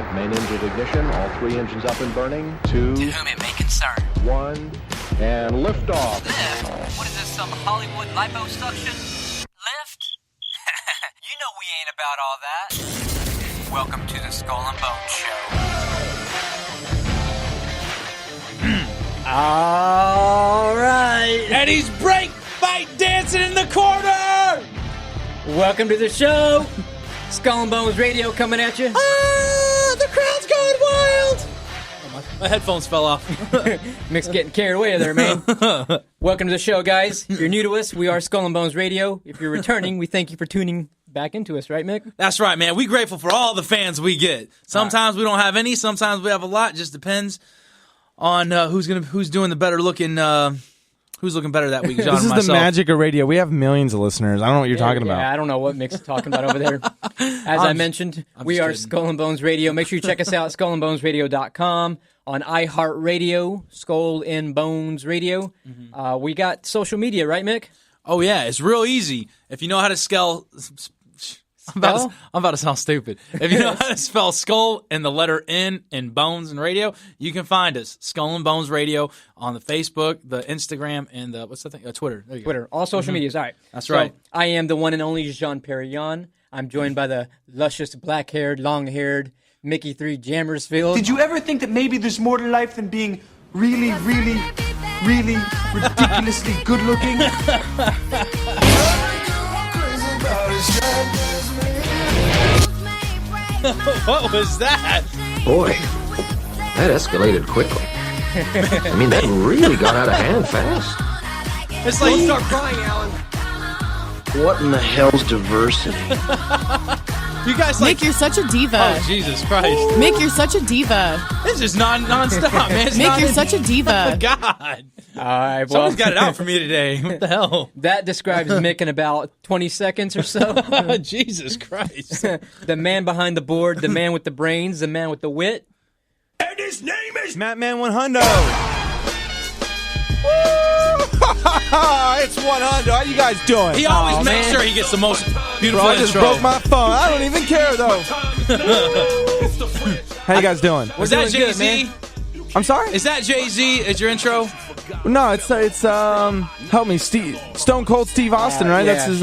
5, main engine ignition, all 3 engines up and burning, 2, To whom it may concern. 1, and liftoff. Lift? What is this, some Hollywood liposuction? Lift? You know we ain't about all that. Welcome to the Skull and Bones Show. All right. And he's break fight dancing in the corner. Welcome to the show. Skull and Bones Radio coming at you. Ah, the crowd's going wild. Oh, my headphones fell off. Mick's getting carried away there, man. Welcome to the show, guys. If you're new to us, we are Skull and Bones Radio. If you're returning, we thank you for tuning back into us, right, Mick? That's right, man. We're grateful for all the fans we get. Sometimes we don't have any. Sometimes we have a lot. Just depends on who's doing the better looking. Who's looking better that week, John? This is myself. the magic of radio. We have millions of listeners. I don't know what you're talking about. Yeah, I don't know what Mick's talking about over there. As I mentioned, we are Skull and Bones Radio. Make sure you check us out, skullandbonesradio.com, on iHeartRadio, Skull and Bones Radio. Mm-hmm. We got social media, right, Mick? Oh, yeah. It's real easy. If you know how to spell... I'm about to sound stupid. If you know how to spell skull and the letter N in bones and radio, you can find us. Skull and Bones Radio on the Facebook, the Instagram, and the, what's the thing? Twitter. There you Twitter. All social medias. All right. That's right. I am the one and only Jean Perignon. I'm joined by the luscious, black-haired, long-haired Mickey 3 Jammersfield. Did you ever think that maybe there's more to life than being really, really, really ridiculously good-looking? What was that? Boy, that escalated quickly. I mean, that really got out of hand fast. It's like... Don't start crying, Alan. What in the hell's diversity? You guys like... Mick, you're such a diva. Oh, Jesus Christ. Mick, you're such a diva. This is non-stop, man. Mick, you're such a diva. Oh, God. All right, well, Someone's got it out for me today. What the hell? that describes Mick in about 20 seconds or so. Jesus Christ. The man behind the board, the man with the brains, the man with the wit. And his name is... Mattman 100. It's 100. How you guys doing? He always makes sure he gets the most beautiful Bro, I just intro. broke my phone. I don't even care, though. How you guys doing? Was that doing good, Jay-Z? man. I'm sorry? Is that Jay-Z as your intro? No, it's help me, Stone Cold Steve Austin, right? yeah. That's his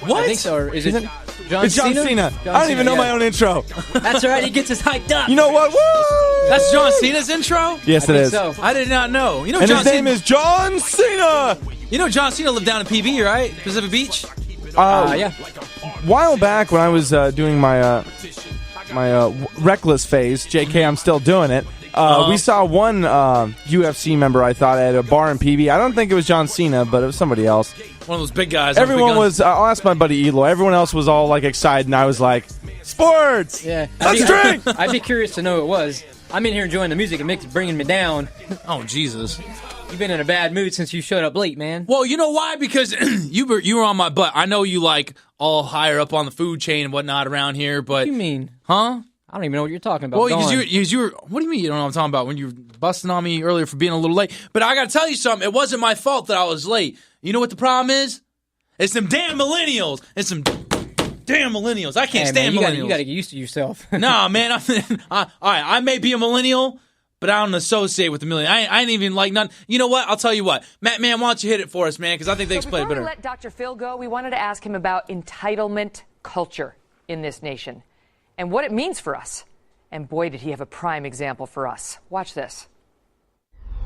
What? I think so. Or is it John It's John Cena. John I don't even know Cena, my own intro. That's all right. He gets us hyped up. You know what? Woo! That's John Cena's intro? Yes, I it think is. so. I did not know. You know And John his name Cena, is John Cena. You know John Cena lived down in PB, right? Pacific Beach? Yeah. While back when I was doing my reckless phase, JK, I'm still doing it. We saw one UFC member, I thought, at a bar in PB. I don't think it was John Cena, but it was somebody else. One of those big guys. Everyone was, I'll ask my buddy Eloy. Everyone else was all like excited, and I was like, sports! Yeah. Let's drink! I'd be curious to know who it was. I'm in here enjoying the music, and Mick's bringing me down. Oh, Jesus. You've been in a bad mood since you showed up late, man. Well, you know why? Because you were on my butt. I know you like all higher up on the food chain and whatnot around here, but... What do you mean? Huh? I don't even know what you're talking about. Well, Go on. because you were... What do you mean you don't know what I'm talking about? When you were busting on me earlier for being a little late. But I got to tell you something. It wasn't my fault that I was late. You know what the problem is? It's them damn millennials. It's some damn millennials. I can't stand millennials. You got to get used to yourself. Nah, man. All right, I may be a millennial, but I don't associate with the millennial. I ain't even like none. You know what? I'll tell you what. Matt, man, why don't you hit it for us, man? Because I think they explain it better. Before we let Dr. Phil go, we wanted to ask him about entitlement culture in this nation and what it means for us. And boy, did he have a prime example for us. Watch this.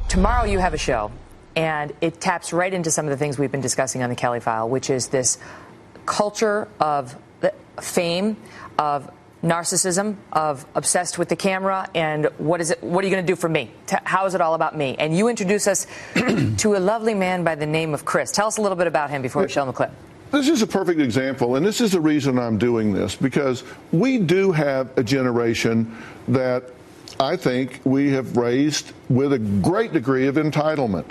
Tomorrow you have a show, and it taps right into some of the things we've been discussing on the Kelly File, which is this culture of fame, of narcissism, of obsessed with the camera, and what are you going to do for me? How is it all about me? And you introduce us to a lovely man by the name of Chris. Tell us a little bit about him before we show him the clip. This is a perfect example, and this is the reason I'm doing this, because we do have a generation that I think we have raised with a great degree of entitlement,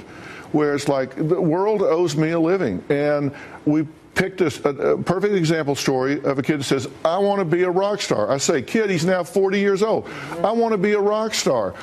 where it's like the world owes me a living. And we picked a perfect example story of a kid that says, I want to be a rock star. I say, kid, he's now 40 years old. I want to be a rock star.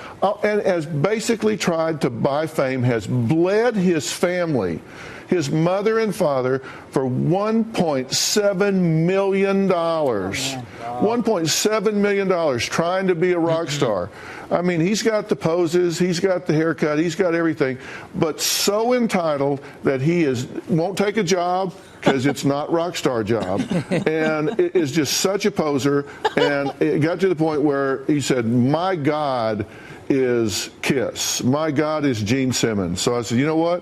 And has basically tried to buy fame, has bled his family his mother and father for $1.7 million. $1.7 million trying to be a rock star. I mean, he's got the poses, he's got the haircut, he's got everything, but so entitled that he won't take a job because it's not rock star job, and it is just such a poser. And it got to the point where he said, "My God is Kiss. My God is Gene Simmons." So I said, you know what?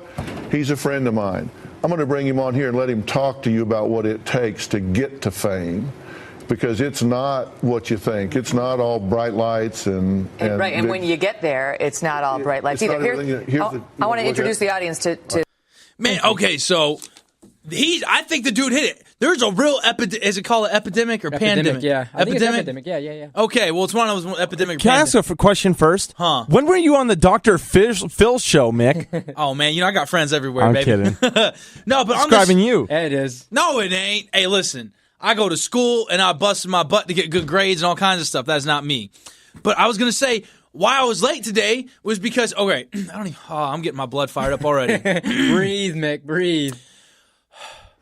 He's a friend of mine. I'm going to bring him on here and let him talk to you about what it takes to get to fame. Because it's not what you think. It's not all bright lights and right. And when you get there, it's not all bright lights either. I want to introduce the audience to. Man, okay, so I think the dude hit it. There's a real is it called an epidemic or pandemic? Yeah, I think it's epidemic. Yeah. Okay, well, it's one of those epidemic. Can I ask a question first? Huh? When were you on the Dr. Phil show, Mick? Oh man, I got friends everywhere. I'm baby. kidding. No, but describing you. Yeah, it is. No, it ain't. Hey, listen. I go to school and I busted my butt to get good grades and all kinds of stuff. That's not me. But I was going to say, why I was late today was because, I'm getting my blood fired up already. Breathe, Mick, breathe.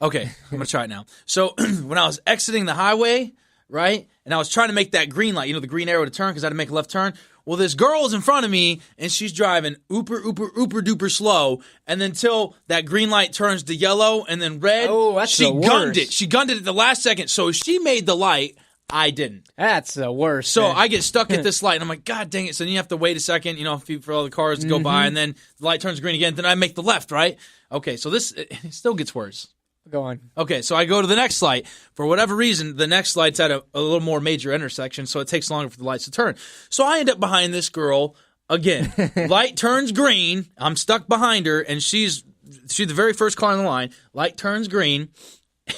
Okay, I'm going to try it now. So when I was exiting the highway, right, and I was trying to make that green light, the green arrow to turn because I had to make a left turn. Well, this girl's in front of me, and she's driving ooper duper slow, and then till that green light turns to yellow and then red, she gunned it. She gunned it at the last second, so she made the light. I didn't. That's the worst. So I get stuck at this light, and I'm like, God dang it. So then you have to wait a second, for all the cars to go by, and then the light turns green again. Then I make the left, right? Okay, so it still gets worse. Go on. Okay, so I go to the next light. For whatever reason, the next light's at a little more major intersection, so it takes longer for the lights to turn. So I end up behind this girl again. Light turns green. I'm stuck behind her, and she's the very first car on the line. Light turns green,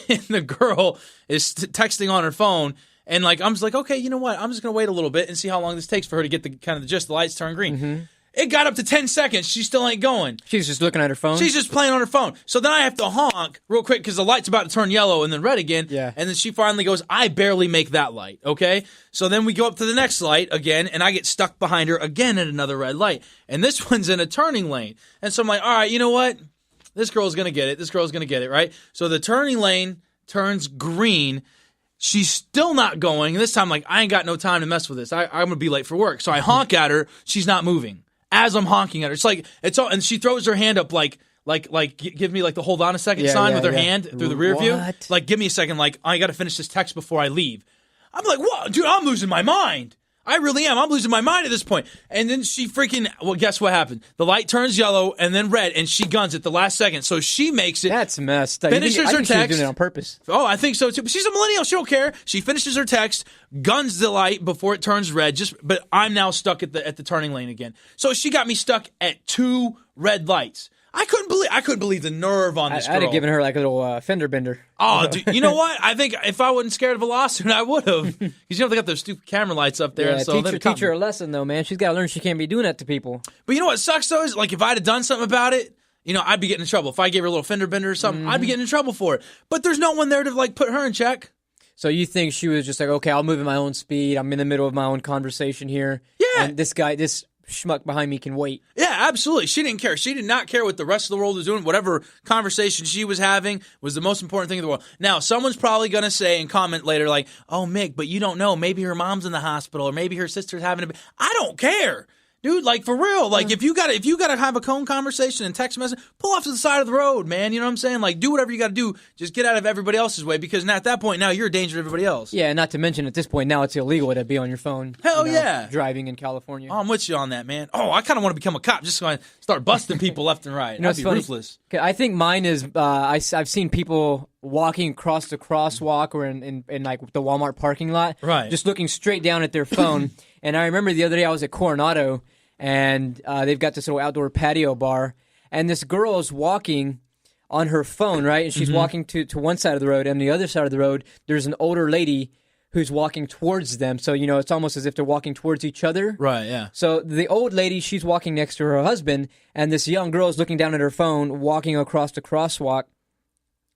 and the girl is texting on her phone. And I'm just like, okay, you know what? I'm just gonna wait a little bit and see how long this takes for her to get the gist. The lights turn green. Mm-hmm. It got up to 10 seconds. She still ain't going. She's just looking at her phone? She's just playing on her phone. So then I have to honk real quick because the light's about to turn yellow and then red again. Yeah. And then she finally goes, I barely make that light, okay? So then we go up to the next light again, and I get stuck behind her again at another red light. And this one's in a turning lane. And so I'm like, all right, you know what? This girl's going to get it. This girl's going to get it, right? So the turning lane turns green. She's still not going. And this time, I ain't got no time to mess with this. I'm going to be late for work. So I honk at her. She's not moving. As I'm honking at her, it's all, and she throws her hand up give me the hold on a second sign with her hand through the rear view. Give me a second, I got to finish this text before I leave. I'm like, what? Dude, I'm losing my mind. I really am. I'm losing my mind at this point. And then she guess what happened? The light turns yellow and then red, and she guns at the last second. So she makes it. That's messed up. Finishes her text. She was doing it on purpose. Oh, I think so too. But she's a millennial. She don't care. She finishes her text, guns the light before it turns red. But I'm now stuck at the turning lane again. So she got me stuck at 2 red lights. I couldn't believe the nerve on this girl. I'd have given her a little fender bender. Oh, dude, you know what? I think if I wasn't scared of a lawsuit, I would have. Because they got those stupid camera lights up there. Yeah, so teach her a lesson, though, man. She's got to learn she can't be doing that to people. But you know what sucks, though, is if I'd have done something about it, I'd be getting in trouble. If I gave her a little fender bender or something, I'd be getting in trouble for it. But there's no one there to put her in check. So you think she was just okay, I'll move at my own speed. I'm in the middle of my own conversation here. Yeah. And this schmuck behind me can wait. Yeah, absolutely. She didn't care. She did not care what the rest of the world was doing. Whatever conversation she was having was the most important thing in the world. Now, someone's probably going to say and comment later oh, Mick, but you don't know. Maybe her mom's in the hospital or maybe her sister's having a... I don't care. Dude, for real, if you gotta have a phone conversation and text message, pull off to the side of the road, man. You know what I'm saying? Do whatever you gotta do. Just get out of everybody else's way because at that point now you're a danger to everybody else. Yeah, not to mention at this point now it's illegal to be on your phone. Hell yeah, driving in California. Oh, I'm with you on that, man. Oh, I kind of want to become a cop just so I start busting people left and right. That'd be ruthless. I think mine is I've seen people walking across the crosswalk or in the Walmart parking lot, right? Just looking straight down at their phone. And I remember the other day I was at Coronado. And they've got this little outdoor patio bar, and this girl is walking on her phone, right? And she's walking to one side of the road, and the other side of the road, there's an older lady who's walking towards them. So, it's almost as if they're walking towards each other. Right, yeah. So the old lady, she's walking next to her husband, and this young girl is looking down at her phone, walking across the crosswalk.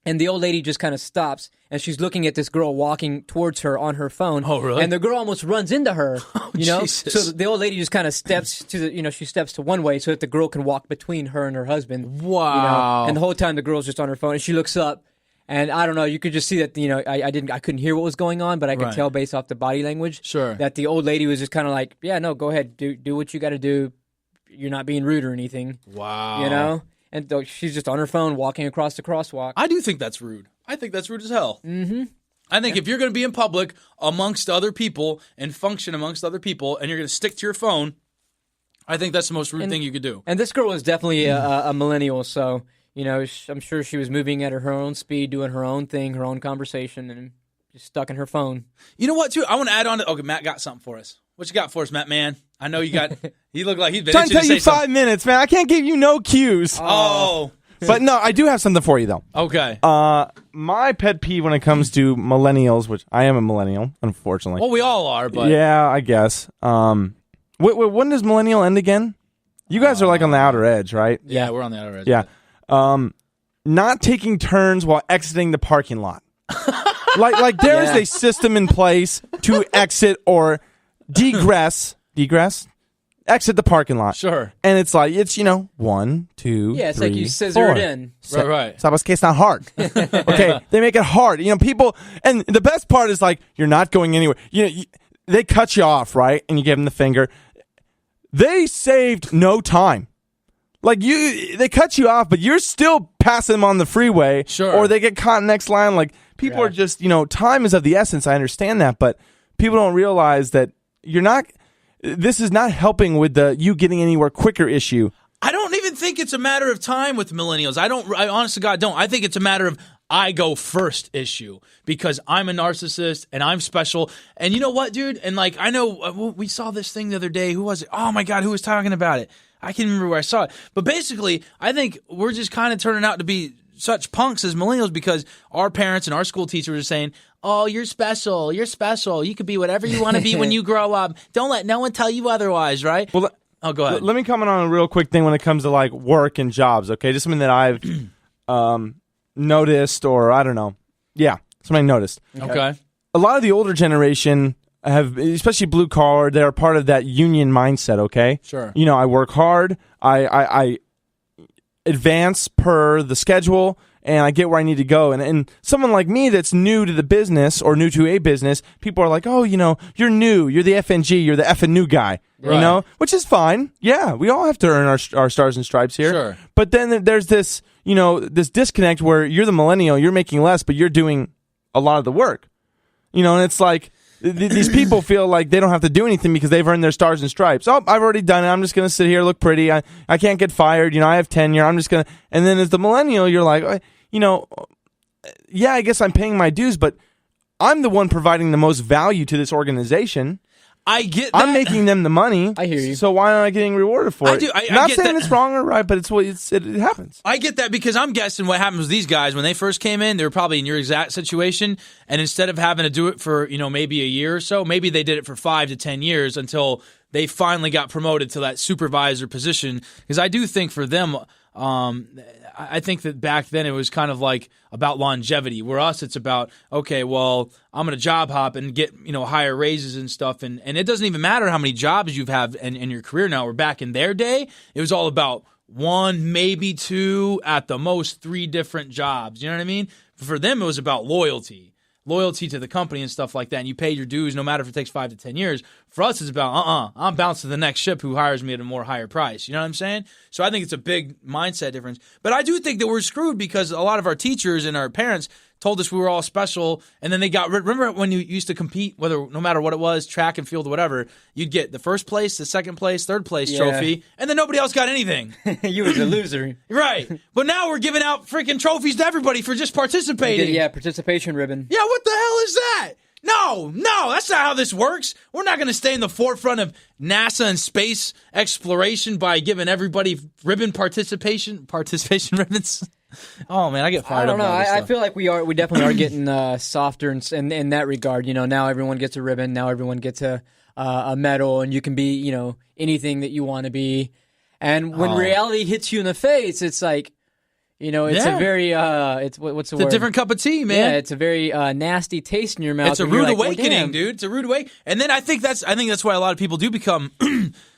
And the old lady just kind of stops, and she's looking at this girl walking towards her on her phone. Oh, really? And the girl almost runs into her, you know? Jesus. So the old lady just kind of steps to the, she steps to one way so that the girl can walk between her and her husband. Wow. And the whole time the girl's just on her phone, and she looks up, and I don't know, you could just see that, I couldn't hear what was going on, but I could tell based off the body language. Sure. That the old lady was just kind of like, yeah, no, go ahead, do what you got to do. You're not being rude or anything. Wow. And she's just on her phone walking across the crosswalk. I do think that's rude. I think that's rude as hell. Mm-hmm. I think if you're going to be in public amongst other people and function amongst other people and you're going to stick to your phone, I think that's the most rude thing you could do. And this girl was definitely a millennial, so, I'm sure she was moving at her own speed, doing her own thing, her own conversation, and just stuck in her phone. You know what, too? I want to add on to... Okay, Matt got something for us. What you got for us, Matt, man? I know you got... He looked like he's been trying to tell you 5 something. minutes, man. I can't give you no cues. Oh. But no, I do have something for you, though. Okay. My pet peeve when it comes to millennials, which I am a millennial, unfortunately. Well, we all are, but... Yeah, I guess. When does millennial end again? You guys are like on the outer edge, right? Yeah, we're on the outer edge. Yeah. Not taking turns while exiting the parking lot. like there is a system in place to exit or exit the parking lot. Sure. And it's like, 1, 2, Yeah, it's 3, like you scissor 4. it in. Right. So it's not hard. Okay, they make it hard. People, and the best part is like, you're not going anywhere. They cut you off, right? And you give them the finger. They saved no time. Like they cut you off, but you're still passing them on the freeway. Sure. Or they get caught next line. Like people are just, time is of the essence. I understand that, but people don't realize that this is not helping with the you getting anywhere quicker issue. I don't even think it's a matter of time with millennials. I honest to God don't. I think it's a matter of I go first issue because I'm a narcissist and I'm special. And you know what, dude? And like, I know we saw this thing the other day. Who was it? Oh my God, who was talking about it? I can't remember where I saw it. But basically, I think we're just kind of turning out to be such punks as millennials because our parents and our school teachers are saying, oh, you're special. You're special. You could be whatever you want to be when you grow up. Don't let no one tell you otherwise, right? Well, go ahead. Let me comment on a real quick thing when it comes to like work and jobs, okay? Just something that I've noticed or I don't know. Yeah, something I noticed. Okay. A lot of the older generation have, especially blue collar, they're part of that union mindset, okay? Sure. I work hard, I advance per the schedule, and I get where I need to go. And someone like me that's new to the business or new to a business, people are like, oh, you're new. You're the FNG. You're the effing new guy. Right. Which is fine. Yeah, we all have to earn our stars and stripes here. Sure. But then there's this, this disconnect where you're the millennial, you're making less, but you're doing a lot of the work. And it's like these people feel like they don't have to do anything because they've earned their stars and stripes. Oh, I've already done it. I'm just going to sit here, look pretty. I can't get fired. I have tenure. I'm just going to. And then as the millennial, you're like, yeah, I guess I'm paying my dues, but I'm the one providing the most value to this organization. I get that. I'm making them the money. I hear you. So why am I getting rewarded for it? I do. Not get saying that. it's wrong or right, but it happens. I get that because I'm guessing what happens with these guys when they first came in, they were probably in your exact situation, and instead of having to do it for maybe a year or so, maybe they did it for 5 to 10 years until they finally got promoted to that supervisor position. Because I do think for them, I think that back then it was kind of like about longevity. Where us, it's about, okay, well, I'm going to job hop and get, higher raises and stuff. And it doesn't even matter how many jobs you've had in your career now. Where back in their day, it was all about 1, maybe 2, at the most 3 different jobs. You know what I mean? For them, it was about loyalty to the company and stuff like that. And you pay your dues no matter if it takes 5 to 10 years. For us, it's about, I'm bouncing to the next ship who hires me at a more higher price. You know what I'm saying? So I think it's a big mindset difference. But I do think that we're screwed because a lot of our teachers and our parents told us we were all special, and then they got rid. Remember when you used to compete, no matter what it was, track and field, whatever, you'd get the first place, the second place, third place trophy, and then nobody else got anything. You were the loser. Right. But now we're giving out freaking trophies to everybody for just participating. Yeah, participation ribbon. Yeah, what the hell is that? No, that's not how this works. We're not going to stay in the forefront of NASA and space exploration by giving everybody participation ribbons. Oh man, I get fired up. I don't know. I feel like we definitely are getting softer in that regard. Now everyone gets a ribbon. Now everyone gets a medal, and you can be anything that you want to be. And when reality hits you in the face, it's like, You know, it's a very what's the word? It's a different cup of tea, man. Yeah, it's a very nasty taste in your mouth. It's a rude awakening, dude. It's a rude awakening. And then I think that's why a lot of people do become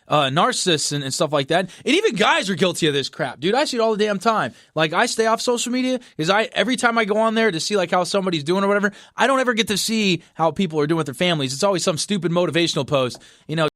narcissists and stuff like that. And even guys are guilty of this crap, dude. I see it all the damn time. Like, I stay off social media because every time I go on there to see like how somebody's doing or whatever, I don't ever get to see how people are doing with their families. It's always some stupid motivational post, you know.